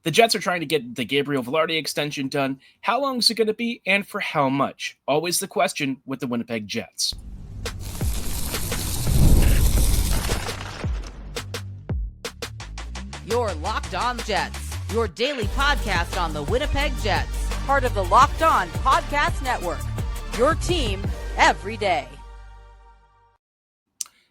The Jets are trying to get the Gabriel Vilardi extension done. How long is it going to be, and for how much? Always the question with the Winnipeg Jets. Your Locked On Jets, your daily podcast on the Winnipeg Jets, part of the Locked On Podcast Network, your team every day.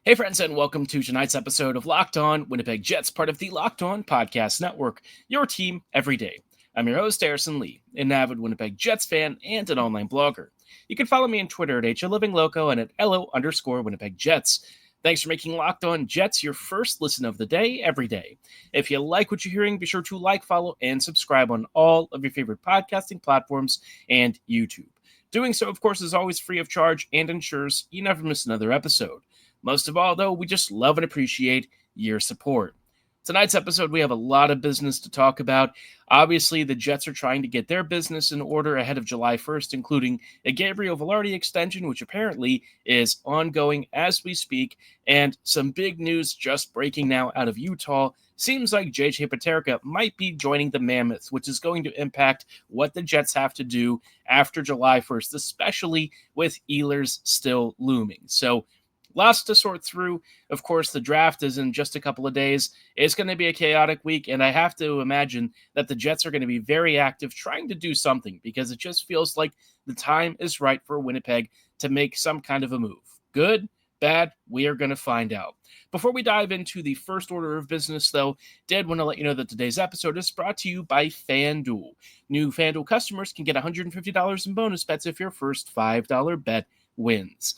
Hey friends, and welcome to tonight's episode of Locked On Winnipeg Jets, part of the Locked On Podcast Network, your team every day. I'm your host, Harrison Lee, an avid Winnipeg Jets fan and an online blogger. You can follow me on Twitter at HLivingLoco and at LO_Winnipeg Jets. Thanks for making Locked On Jets your first listen of the day every day. If you like what you're hearing, be sure to like, follow, and subscribe on all of your favorite podcasting platforms and YouTube. Doing so, of course, is always free of charge and ensures you never miss another episode. Most of all, though, we just love and appreciate your support. Tonight's episode, we have a lot of business to talk about. Obviously, the Jets are trying to get their business in order ahead of July 1st, including a Gabriel Vilardi extension, which apparently is ongoing as we speak, and some big news just breaking now out of Utah. Seems like J.J. Peterka might be joining the Mammoth, which is going to impact what the Jets have to do after July 1st, especially with Ehlers still looming. So, lots to sort through. Of course, the draft is in just a couple of days. It's going to be a chaotic week, and I have to imagine that the Jets are going to be very active trying to do something because it just feels like the time is right for Winnipeg to make some kind of a move. Good, bad, we are going to find out. Before we dive into the first order of business, though, did want to let you know that today's episode is brought to you by FanDuel. New FanDuel customers can get $150 in bonus bets if your first $5 bet wins.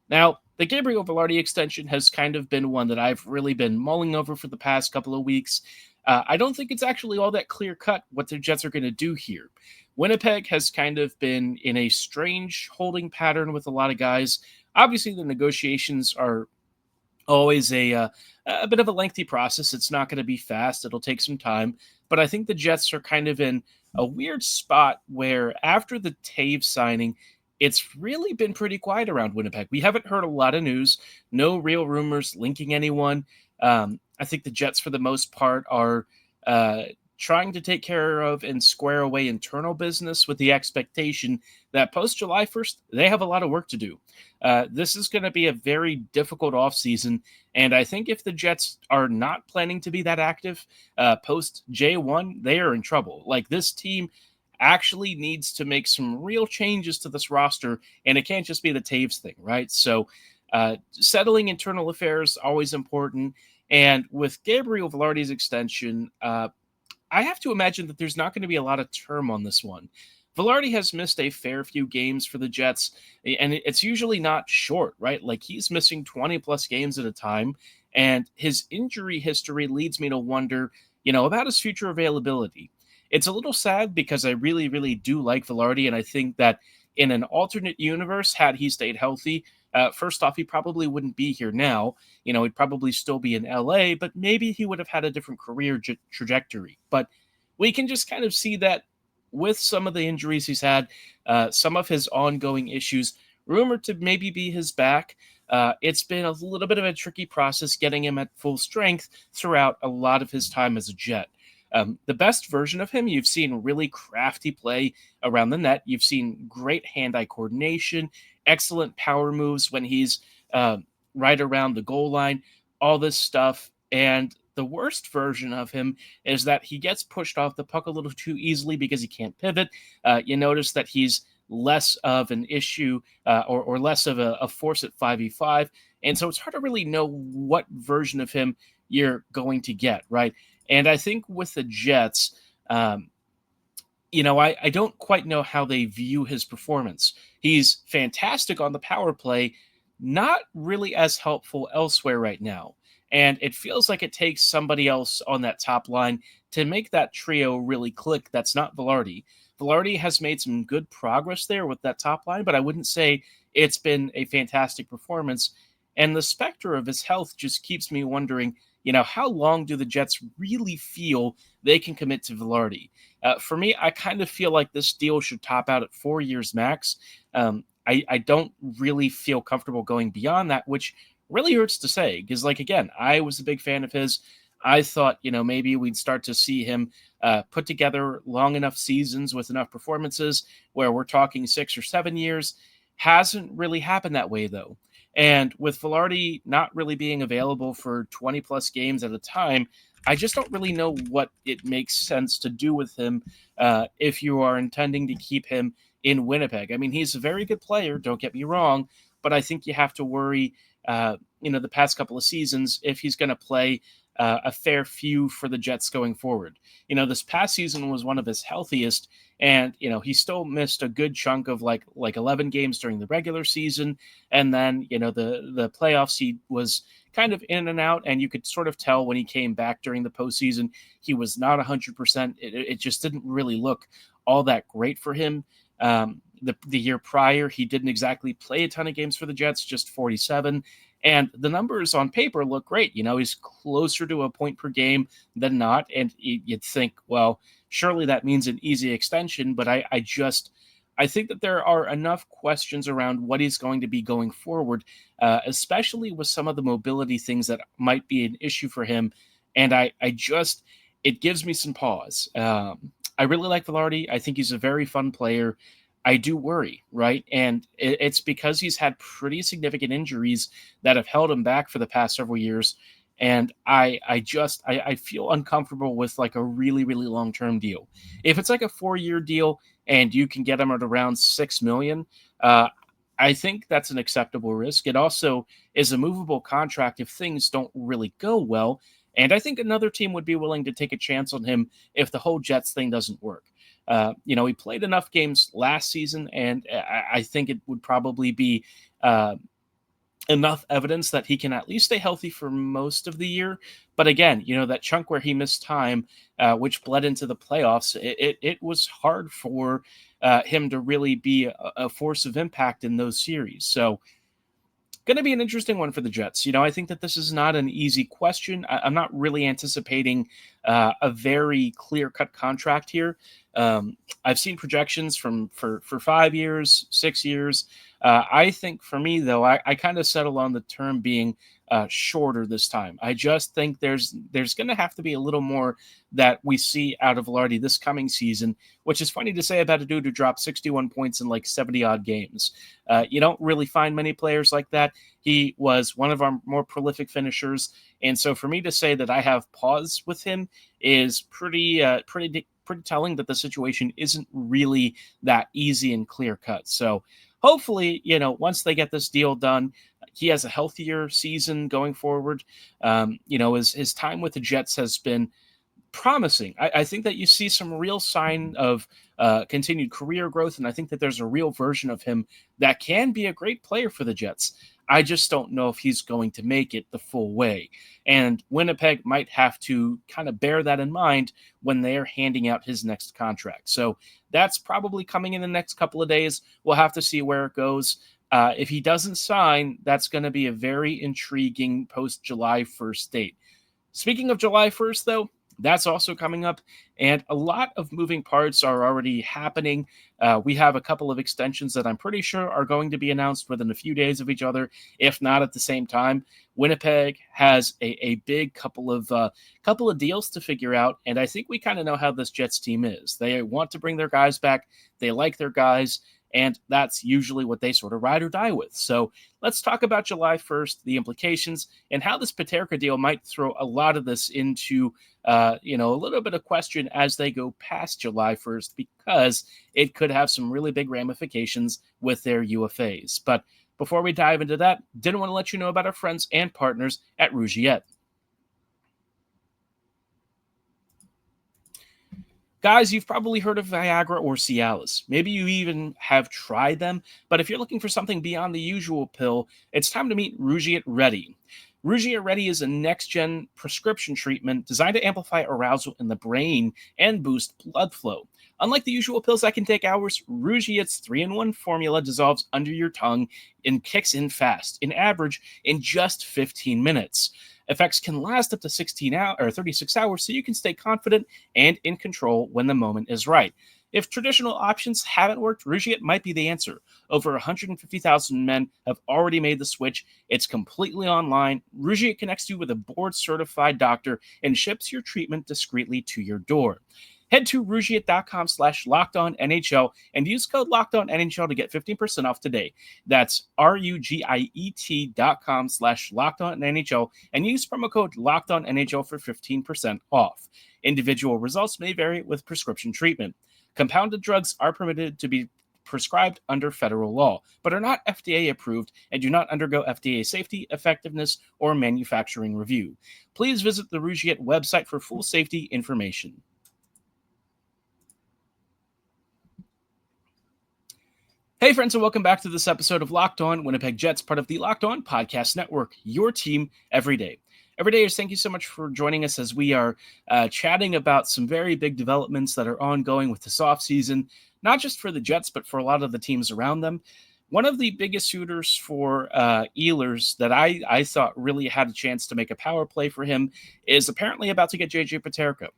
Now, the Gabriel Vilardi extension has kind of been one that I've really been mulling over for the past couple of weeks. I don't think it's actually all that clear-cut what the Jets are going to do here. Winnipeg has kind of been in a strange holding pattern with a lot of guys. Obviously, the negotiations are always a bit of a lengthy process. It's not going to be fast. It'll take some time. But I think the Jets are kind of in a weird spot where after the Taves signing, it's really been pretty quiet around Winnipeg. We haven't heard a lot of news, no real rumors linking anyone. I think the Jets, for the most part, are trying to take care of and square away internal business with the expectation that post-July 1st, they have a lot of work to do. This is going to be a very difficult offseason, and I think if the Jets are not planning to be that active post-J1, they are in trouble. Like, this team actually needs to make some real changes to this roster, and it can't just be the Taves thing, right? So settling internal affairs, always important. And with Gabriel Vilardi's extension, I have to imagine that there's not going to be a lot of term on this one. Vilardi has missed a fair few games for the Jets, and it's usually not short, right? Like, he's missing 20-plus games at a time, and his injury history leads me to wonder, about his future availability. It's a little sad because I really, really do like Vilardi, and I think that in an alternate universe, had he stayed healthy, first off, he probably wouldn't be here now. He'd probably still be in LA, but maybe he would have had a different career trajectory. But we can just kind of see that with some of the injuries he's had, some of his ongoing issues, rumored to maybe be his back. It's been a little bit of a tricky process getting him at full strength throughout a lot of his time as a Jet. The best version of him, you've seen really crafty play around the net. You've seen great hand-eye coordination, excellent power moves when he's right around the goal line, all this stuff. And the worst version of him is that he gets pushed off the puck a little too easily because he can't pivot. You notice that he's less of an issue or less of a force at 5v5. And so it's hard to really know what version of him you're going to get, right? And I think with the Jets, I don't quite know how they view his performance. He's fantastic on the power play, not really as helpful elsewhere right now. And it feels like it takes somebody else on that top line to make that trio really click. That's not Vilardi. Vilardi has made some good progress there with that top line, but I wouldn't say it's been a fantastic performance. And the specter of his health just keeps me wondering, how long do the Jets really feel they can commit to Vilardi? For me, I kind of feel like this deal should top out at 4 years max. I don't really feel comfortable going beyond that, which really hurts to say because, again, I was a big fan of his. I thought, maybe we'd start to see him put together long enough seasons with enough performances where we're talking 6 or 7 years. Hasn't really happened that way, though. And with Vilardi not really being available for 20 plus games at a time, I just don't really know what it makes sense to do with him if you are intending to keep him in Winnipeg. I mean, he's a very good player, don't get me wrong, but I think you have to worry, the past couple of seasons if he's going to play a fair few for the Jets going forward. This past season was one of his healthiest, and he still missed a good chunk of like 11 games during the regular season, and then the playoffs he was kind of in and out, and you could sort of tell when he came back during the postseason he was not 100%. It just didn't really look all that great for him. The year prior, he didn't exactly play a ton of games for the Jets, just 47. And the numbers on paper look great. He's closer to a point per game than not. And you'd think, well, surely that means an easy extension. But I think that there are enough questions around what he's going to be going forward, especially with some of the mobility things that might be an issue for him. And it gives me some pause. I really like Vilardi. I think he's a very fun player. I do worry, right? And it's because he's had pretty significant injuries that have held him back for the past several years. And I feel uncomfortable with like a really, really long-term deal. If it's like a 4-year deal and you can get him at around $6 million, I think that's an acceptable risk. It also is a movable contract if things don't really go well. And I think another team would be willing to take a chance on him if the whole Jets thing doesn't work. He played enough games last season, and I think it would probably be enough evidence that he can at least stay healthy for most of the year. But again, that chunk where he missed time, which bled into the playoffs, it was hard for him to really be a force of impact in those series. So going to be an interesting one for the Jets. I think that this is not an easy question. I'm not really anticipating a very clear-cut contract here. I've seen projections for 5 years, 6 years. I think for me, though, I kind of settle on the term being shorter this time. I just think there's going to have to be a little more that we see out of Vilardi this coming season, which is funny to say about a dude who dropped 61 points in like 70-odd games. You don't really find many players like that. He was one of our more prolific finishers. And so for me to say that I have pause with him is pretty telling that the situation isn't really that easy and clear cut. So hopefully, once they get this deal done, he has a healthier season going forward. His time with the Jets has been promising. I think that you see some real sign of continued career growth, and I think that there's a real version of him that can be a great player for the Jets. I just don't know if he's going to make it the full way. And Winnipeg might have to kind of bear that in mind when they're handing out his next contract. So that's probably coming in the next couple of days. We'll have to see where it goes. If he doesn't sign, that's going to be a very intriguing post-July 1st date. Speaking of July 1st, though, that's also coming up, and a lot of moving parts are already happening. We have a couple of extensions that I'm pretty sure are going to be announced within a few days of each other, if not at the same time. Winnipeg has a big couple of deals to figure out, and I think we kind of know how this Jets team is. They want to bring their guys back. They like their guys, and that's usually what they sort of ride or die with. So let's talk about July 1st, the implications, and how this Peterka deal might throw a lot of this into a little bit of question as they go past July 1st, because it could have some really big ramifications with their UFAs. But before we dive into that, didn't want to let you know about our friends and partners at Rugiet. Guys, you've probably heard of Viagra or Cialis. Maybe you even have tried them, but if you're looking for something beyond the usual pill, it's time to meet Rugiet Ready. Rugiet Ready is a next-gen prescription treatment designed to amplify arousal in the brain and boost blood flow. Unlike the usual pills that can take hours, Rugiet's 3-in-1 formula dissolves under your tongue and kicks in fast, in average in just 15 minutes. Effects can last up to 36 hours, so you can stay confident and in control when the moment is right. If traditional options haven't worked, Rugiet might be the answer. Over 150,000 men have already made the switch. It's completely online. Rugiet connects you with a board-certified doctor and ships your treatment discreetly to your door. Head to Rugiet.com/LockedOnNHL and use code LockedOnNHL to get 15% off today. That's RUGIET.com/LockedOnNHL and use promo code LockedOnNHL for 15% off. Individual results may vary with prescription treatment. Compounded drugs are permitted to be prescribed under federal law, but are not FDA approved and do not undergo FDA safety, effectiveness, or manufacturing review. Please visit the Rugiet website for full safety information. Hey, friends, and welcome back to this episode of Locked On Winnipeg Jets, part of the Locked On Podcast Network, your team every day. Everydayers, thank you so much for joining us as we are chatting about some very big developments that are ongoing with this offseason, not just for the Jets, but for a lot of the teams around them. One of the biggest suitors for Ehlers that I thought really had a chance to make a power play for him is apparently about to get J.J. Peterka.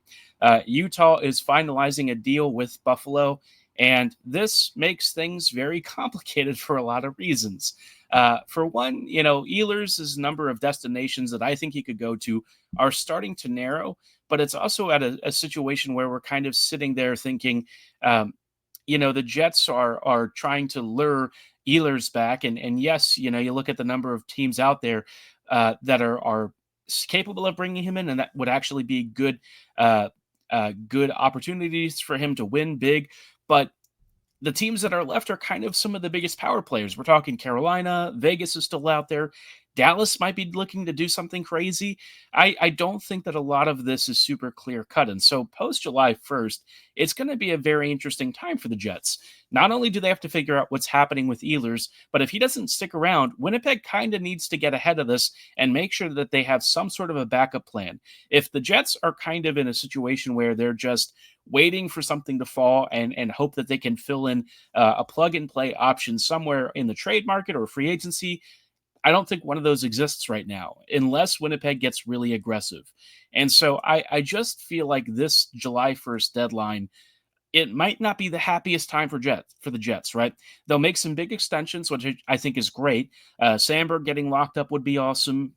Utah is finalizing a deal with Buffalo, and this makes things very complicated for a lot of reasons. For one, Ehlers' number of destinations that I think he could go to are starting to narrow, but it's also at a situation where we're kind of sitting there thinking, the Jets are trying to lure Ehlers back. And yes, you look at the number of teams out there that are capable of bringing him in, and that would actually be good opportunities for him to win big. But the teams that are left are kind of some of the biggest power players. We're talking Carolina, Vegas is still out there. Dallas might be looking to do something crazy. I don't think that a lot of this is super clear cut. And so post July 1st, it's going to be a very interesting time for the Jets. Not only do they have to figure out what's happening with Ehlers, but if he doesn't stick around, Winnipeg kind of needs to get ahead of this and make sure that they have some sort of a backup plan. If the Jets are kind of in a situation where they're just waiting for something to fall and hope that they can fill in a plug and play option somewhere in the trade market or free agency, I don't think one of those exists right now, unless Winnipeg gets really aggressive. And so I just feel like this July 1st deadline, it might not be the happiest time for the Jets, right? They'll make some big extensions, which I think is great. Sandberg getting locked up would be awesome.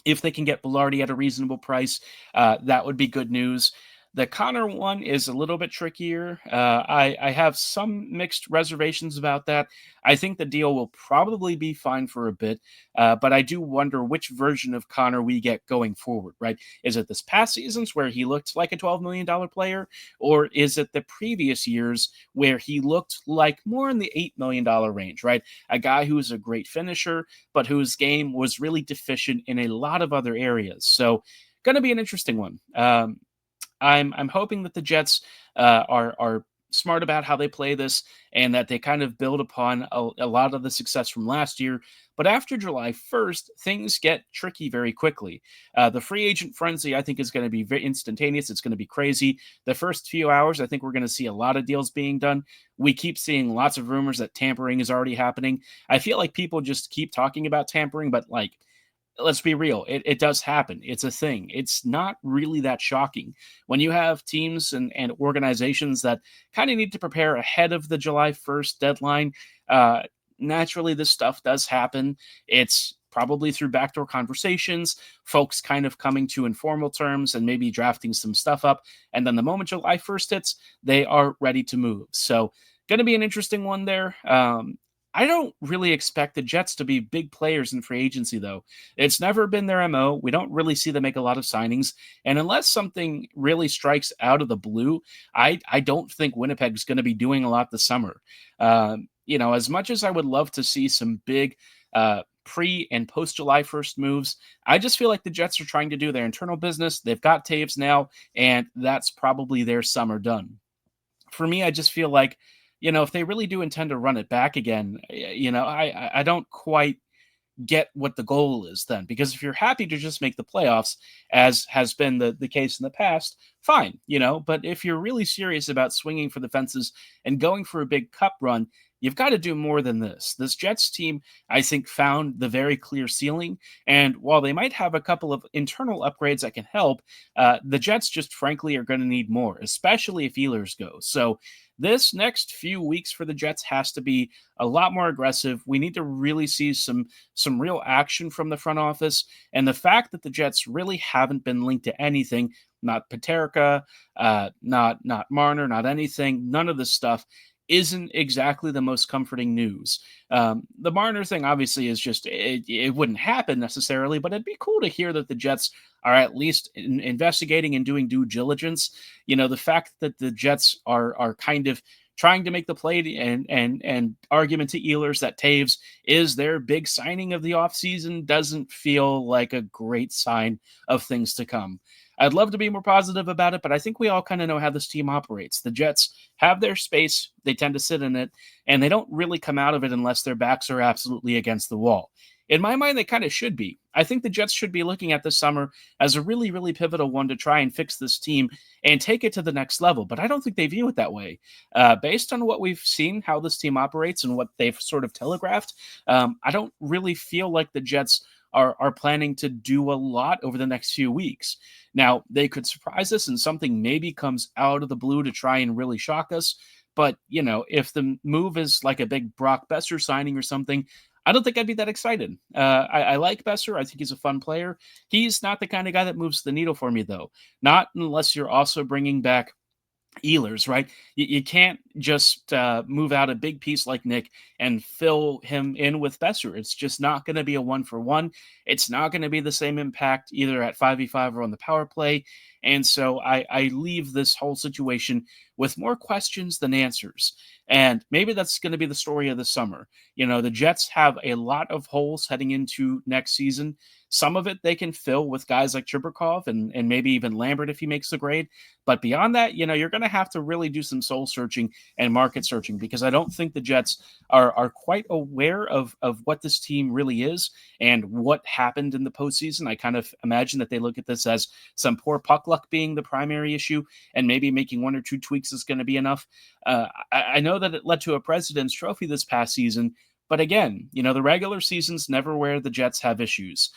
If they can get Vilardi at a reasonable price, that would be good news. The Connor one is a little bit trickier. I have some mixed reservations about that. I think the deal will probably be fine for a bit, but I do wonder which version of Connor we get going forward, right? Is it this past season's where he looked like a $12 million player, or is it the previous years where he looked like more in the $8 million range, right? A guy who is a great finisher, but whose game was really deficient in a lot of other areas. So going to be an interesting one. I'm hoping that the Jets are smart about how they play this and that they kind of build upon a lot of the success from last year. But after July 1st, things get tricky very quickly. The free agent frenzy, I think, is going to be very instantaneous. It's going to be crazy. The first few hours, I think we're going to see a lot of deals being done. We keep seeing lots of rumors that tampering is already happening. I feel like people just keep talking about tampering, but let's be real. It does happen. It's a thing. It's not really that shocking. When you have teams and organizations that kind of need to prepare ahead of the July 1st deadline, naturally this stuff does happen. It's probably through backdoor conversations, folks kind of coming to informal terms and maybe drafting some stuff up. And then the moment July 1st hits, they are ready to move. So going to be an interesting one there. I don't really expect the Jets to be big players in free agency, though. It's never been their MO. We don't really see them make a lot of signings. And unless something really strikes out of the blue, I don't think Winnipeg's going to be doing a lot this summer. As much as I would love to see some big pre- and post-July 1st moves, I just feel like the Jets are trying to do their internal business. They've got Taves now, and that's probably their summer done. For me, I just feel like, if they really do intend to run it back again, I don't quite get what the goal is then. Because if you're happy to just make the playoffs, as has been the case in the past, fine, But if you're really serious about swinging for the fences and going for a big cup run, you've got to do more than this. This Jets team, I think, found the very clear ceiling. And while they might have a couple of internal upgrades that can help, the Jets just frankly are going to need more, especially if Ehlers goes. So this next few weeks for the Jets has to be a lot more aggressive. We need to really see some real action from the front office. And the fact that the Jets really haven't been linked to anything, not Paterka, not Marner, not anything, none of this stuff isn't exactly the most comforting news. The Marner thing obviously is just, it wouldn't happen necessarily, but it'd be cool to hear that the Jets are at least investigating and doing due diligence. The fact that the Jets are kind of trying to make the play and argument to Ehlers that Taves is their big signing of the offseason doesn't feel like a great sign of things to come. I'd love to be more positive about it, but I think we all kind of know how this team operates. The Jets have their space, they tend to sit in it, and they don't really come out of it unless their backs are absolutely against the wall. In my mind, they kind of should be. I think the Jets should be looking at this summer as a really, really pivotal one to try and fix this team and take it to the next level, but I don't think they view it that way. Based on what we've seen, how this team operates and what they've sort of telegraphed, I don't really feel like the Jets are planning to do a lot over the next few weeks. Now, they could surprise us and something maybe comes out of the blue to try and really shock us. But, if the move is like a big Brock Besser signing or something, I don't think I'd be that excited. I like Besser. I think he's a fun player. He's not the kind of guy that moves the needle for me, though. Not unless you're also bringing back Ehlers, right? You can't just move out a big piece like Nick and fill him in with Besser. It's just not going to be a 1-for-1. It's not going to be the same impact either at 5v5 or on the power play. And so I leave this whole situation with more questions than answers. And maybe that's going to be the story of the summer. The Jets have a lot of holes heading into next season. Some of it they can fill with guys like Chibrikov and maybe even Lambert if he makes the grade. But beyond that, you're going to have to really do some soul searching and market searching, because I don't think the Jets are quite aware of what this team really is and what happened in the postseason. I kind of imagine that they look at this as some poor puck luck being the primary issue, and maybe making one or two tweaks is going to be enough. I know that it led to a President's Trophy this past season, but again, the regular season's never where the Jets have issues.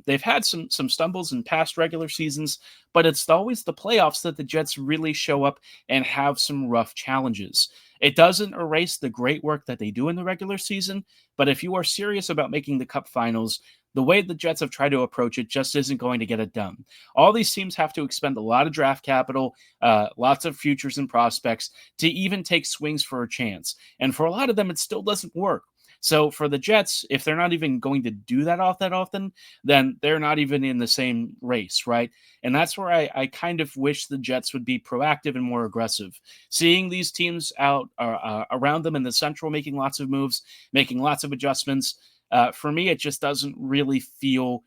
They've had some stumbles in past regular seasons, but it's always the playoffs that the Jets really show up and have some rough challenges. It doesn't erase the great work that they do in the regular season, but if you are serious about making the Cup Finals, the way the Jets have tried to approach it just isn't going to get it done. All these teams have to expend a lot of draft capital, lots of futures and prospects to even take swings for a chance. And for a lot of them, it still doesn't work. So for the Jets, if they're not even going to do that often, then they're not even in the same race, right? And that's where I kind of wish the Jets would be proactive and more aggressive. Seeing these teams out around them in the Central making lots of moves, making lots of adjustments, for me, it just doesn't really feel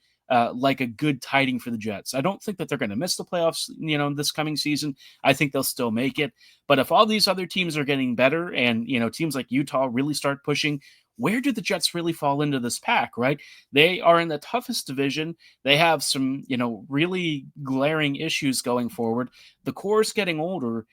like a good tiding for the Jets. I don't think that they're going to miss the playoffs, this coming season. I think they'll still make it. But if all these other teams are getting better and, teams like Utah really start pushing, where do the Jets really fall into this pack, right? They are in the toughest division. They have some, really glaring issues going forward. The core's getting older.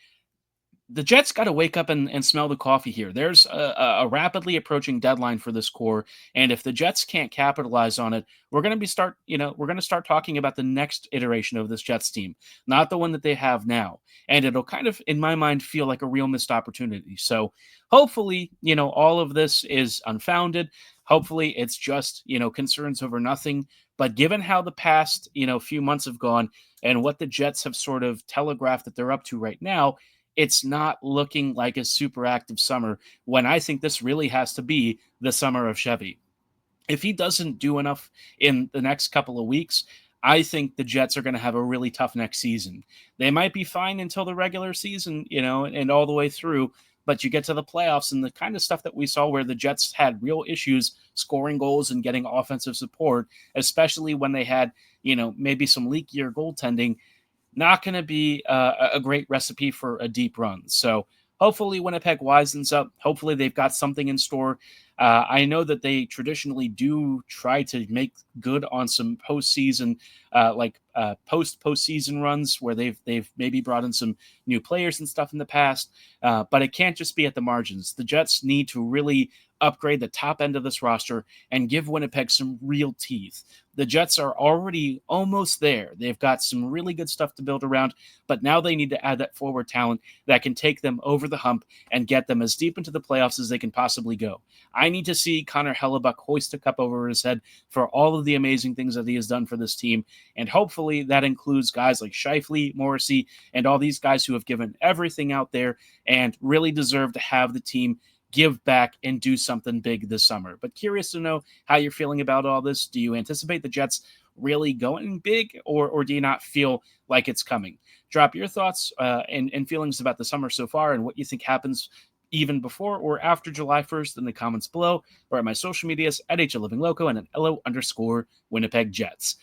The Jets got to wake up and smell the coffee here. There's a rapidly approaching deadline for this core, and if the Jets can't capitalize on it, we're going to start talking about the next iteration of this Jets team, not the one that they have now. And it'll kind of, in my mind, feel like a real missed opportunity. So hopefully, all of this is unfounded. Hopefully it's just, concerns over nothing. But given how the past, few months have gone and what the Jets have sort of telegraphed that they're up to right now, it's not looking like a super active summer, when I think this really has to be the summer of Chevy. If he doesn't do enough in the next couple of weeks, I think the Jets are going to have a really tough next season. They might be fine until the regular season, and all the way through, but you get to the playoffs and the kind of stuff that we saw where the Jets had real issues scoring goals and getting offensive support, especially when they had, maybe some leakier goaltending. Not going to be a great recipe for a deep run. So hopefully Winnipeg wisens up. Hopefully they've got something in store. I know that they traditionally do try to make good on some postseason, postseason runs where they've maybe brought in some new players and stuff in the past. But it can't just be at the margins. The Jets need to really upgrade the top end of this roster and give Winnipeg some real teeth. The Jets are already almost there. They've got some really good stuff to build around, but now they need to add that forward talent that can take them over the hump and get them as deep into the playoffs as they can possibly go. I need to see Connor Hellebuck hoist a cup over his head for all of the amazing things that he has done for this team, and hopefully that includes guys like Scheifele, Morrissey, and all these guys who have given everything out there and really deserve to have the team give back and do something big this summer. But curious to know how you're feeling about all this. Do you anticipate the Jets really going big, or do you not feel like it's coming? Drop your thoughts and feelings about the summer so far and what you think happens even before or after July 1st in the comments below, or at my social medias at HLivingLoco and at LO_Winnipeg Jets.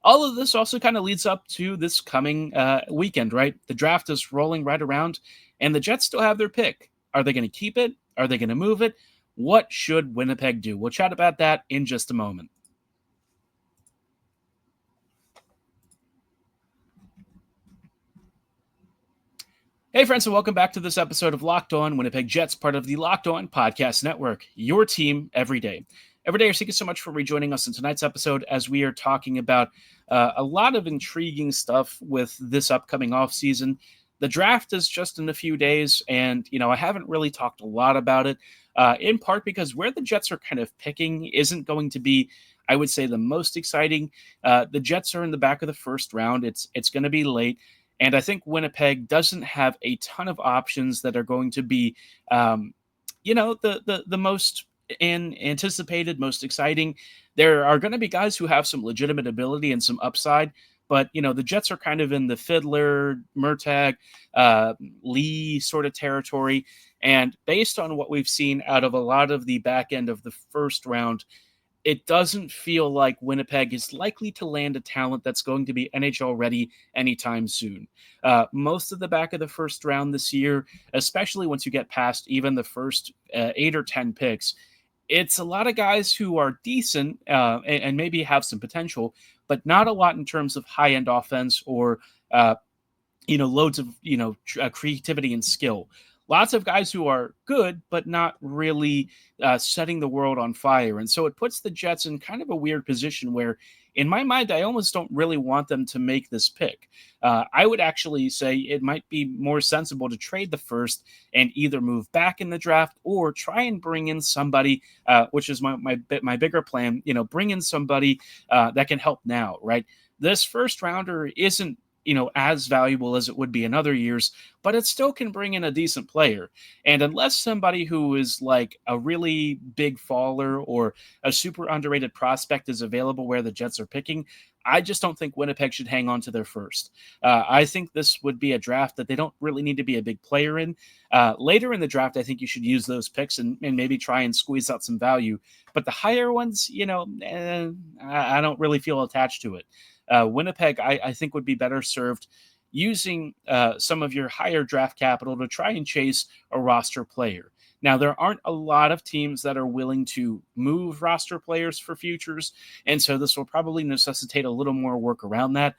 All of this also kind of leads up to this coming weekend, right? The draft is rolling right around, and the Jets still have their pick. Are they going to keep it? Are they going to move it? What should Winnipeg do? We'll chat about that in just a moment. Hey, friends, and welcome back to this episode of Locked On Winnipeg Jets, part of the Locked On Podcast Network, your team every day. Every day, thank you so much for rejoining us in tonight's episode as we are talking about a lot of intriguing stuff with this upcoming offseason. The draft is just in a few days, and, I haven't really talked a lot about it, in part because where the Jets are kind of picking isn't going to be, I would say, the most exciting. The Jets are in the back of the first round. It's going to be late, and I think Winnipeg doesn't have a ton of options that are going to be, the most anticipated, most exciting. There are going to be guys who have some legitimate ability and some upside, but, the Jets are kind of in the Fiddler, Murtagh, Lee sort of territory. And based on what we've seen out of a lot of the back end of the first round, it doesn't feel like Winnipeg is likely to land a talent that's going to be NHL ready anytime soon. Most of the back of the first round this year, especially once you get past even the first 8 or 10 picks, it's a lot of guys who are decent and maybe have some potential, but not a lot in terms of high-end offense or, loads of, creativity and skill. Lots of guys who are good, but not really setting the world on fire. And so it puts the Jets in kind of a weird position where, in my mind, I almost don't really want them to make this pick. I would actually say it might be more sensible to trade the first and either move back in the draft or try and bring in somebody, which is my bigger plan, bring in somebody that can help now, right? This first rounder isn't as valuable as it would be in other years, but it still can bring in a decent player. And unless somebody who is like a really big faller or a super underrated prospect is available where the Jets are picking, I just don't think Winnipeg should hang on to their first. I think this would be a draft that they don't really need to be a big player in. Later in the draft, I think you should use those picks and maybe try and squeeze out some value. But the higher ones, I don't really feel attached to it. Winnipeg, I think, would be better served using some of your higher draft capital to try and chase a roster player. Now, there aren't a lot of teams that are willing to move roster players for futures, and so this will probably necessitate a little more work around that.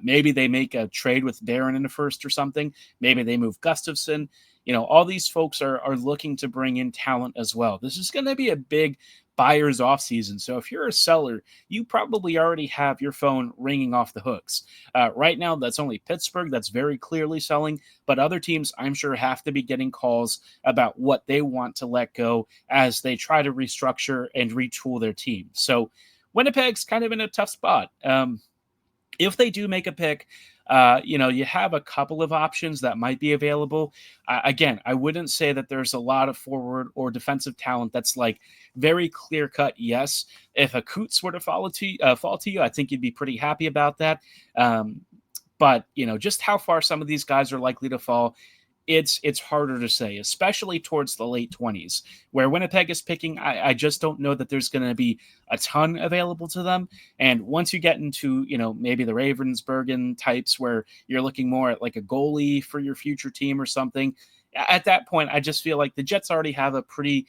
Maybe they make a trade with Barron in the first or something. Maybe they move Gustafsson. All these folks are looking to bring in talent as well. This is going to be a big buyer's offseason. So if you're a seller, you probably already have your phone ringing off the hooks. Right now, that's only Pittsburgh that's very clearly selling, but other teams, I'm sure, have to be getting calls about what they want to let go as they try to restructure and retool their team. So Winnipeg's kind of in a tough spot. If they do make a pick, you have a couple of options that might be available. Again, I wouldn't say that there's a lot of forward or defensive talent that's like very clear cut. Yes, if a Coots were to fall to you, I think you'd be pretty happy about that. But just how far some of these guys are likely to fall, it's harder to say, especially towards the late 20s, where Winnipeg is picking. I just don't know that there's going to be a ton available to them. And once you get into, maybe the Ravensburgen types where you're looking more at like a goalie for your future team or something, at that point, I just feel like the Jets already have a pretty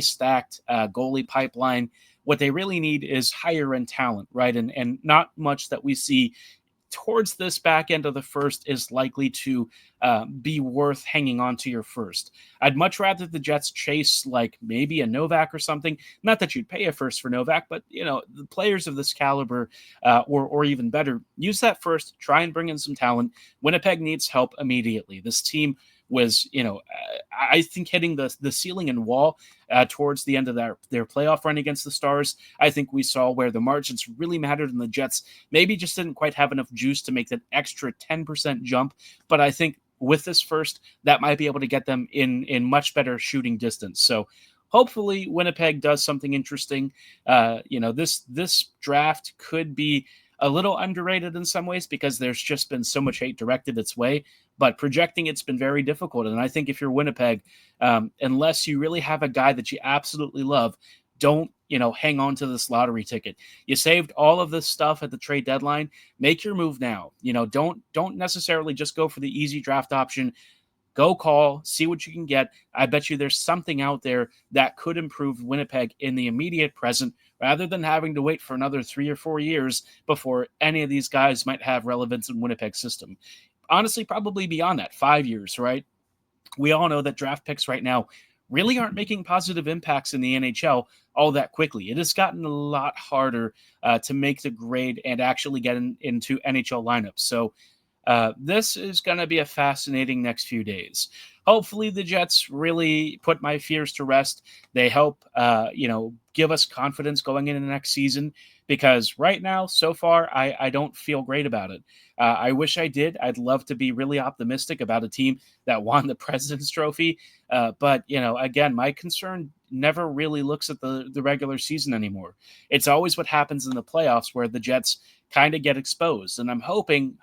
stacked goalie pipeline. What they really need is higher end talent, right? And not much that we see towards this back end of the first is likely to be worth hanging on to your first. I'd much rather the Jets chase like maybe a Novak or something. Not that you'd pay a first for Novak, but the players of this caliber or even better, use that first, try and bring in some talent. Winnipeg needs help immediately. This team was, I think hitting the ceiling and wall towards the end of their playoff run against the Stars. I think we saw where the margins really mattered, and the Jets maybe just didn't quite have enough juice to make that extra 10% jump. But I think with this first, that might be able to get them in much better shooting distance. So hopefully Winnipeg does something interesting. This draft could be a little underrated in some ways because there's just been so much hate directed its way, but projecting it's been very difficult. And I think if you're Winnipeg, unless you really have a guy that you absolutely love, don't hang on to this lottery ticket. You saved all of this stuff at the trade deadline. Make your move now. Don't necessarily just go for the easy draft option. Go call, see what you can get. I bet you there's something out there that could improve Winnipeg in the immediate present rather than having to wait for another 3 or 4 years before any of these guys might have relevance in Winnipeg's system. Honestly, probably beyond that, 5 years, right? We all know that draft picks right now really aren't making positive impacts in the NHL all that quickly. It has gotten a lot harder to make the grade and actually get into NHL lineups. So this is going to be a fascinating next few days. Hopefully the Jets really put my fears to rest. They help, give us confidence going into the next season, because right now, so far, I don't feel great about it. I wish I did. I'd love to be really optimistic about a team that won the President's Trophy. But, again, my concern never really looks at the regular season anymore. It's always what happens in the playoffs where the Jets kind of get exposed. And I'm hoping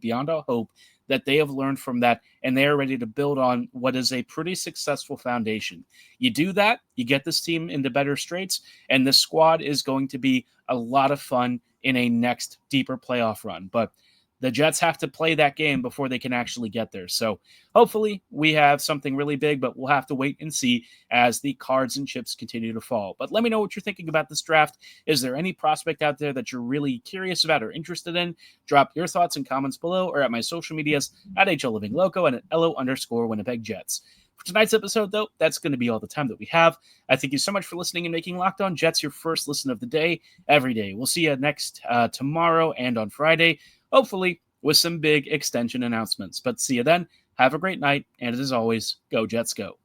beyond all hope that they have learned from that and they are ready to build on what is a pretty successful foundation. You do that, you get this team into better straits, and this squad is going to be a lot of fun in a next deeper playoff run. But the Jets have to play that game before they can actually get there. So hopefully we have something really big, but we'll have to wait and see as the cards and chips continue to fall. But let me know what you're thinking about this draft. Is there any prospect out there that you're really curious about or interested in? Drop your thoughts and comments below or at my social medias at HLLivingLoco and at LO_Winnipeg Jets. For tonight's episode, though, that's going to be all the time that we have. I thank you so much for listening and making Locked On Jets your first listen of the day every day. We'll see you next tomorrow and on Friday, hopefully with some big extension announcements. But see you then. Have a great night. And as always, go Jets go.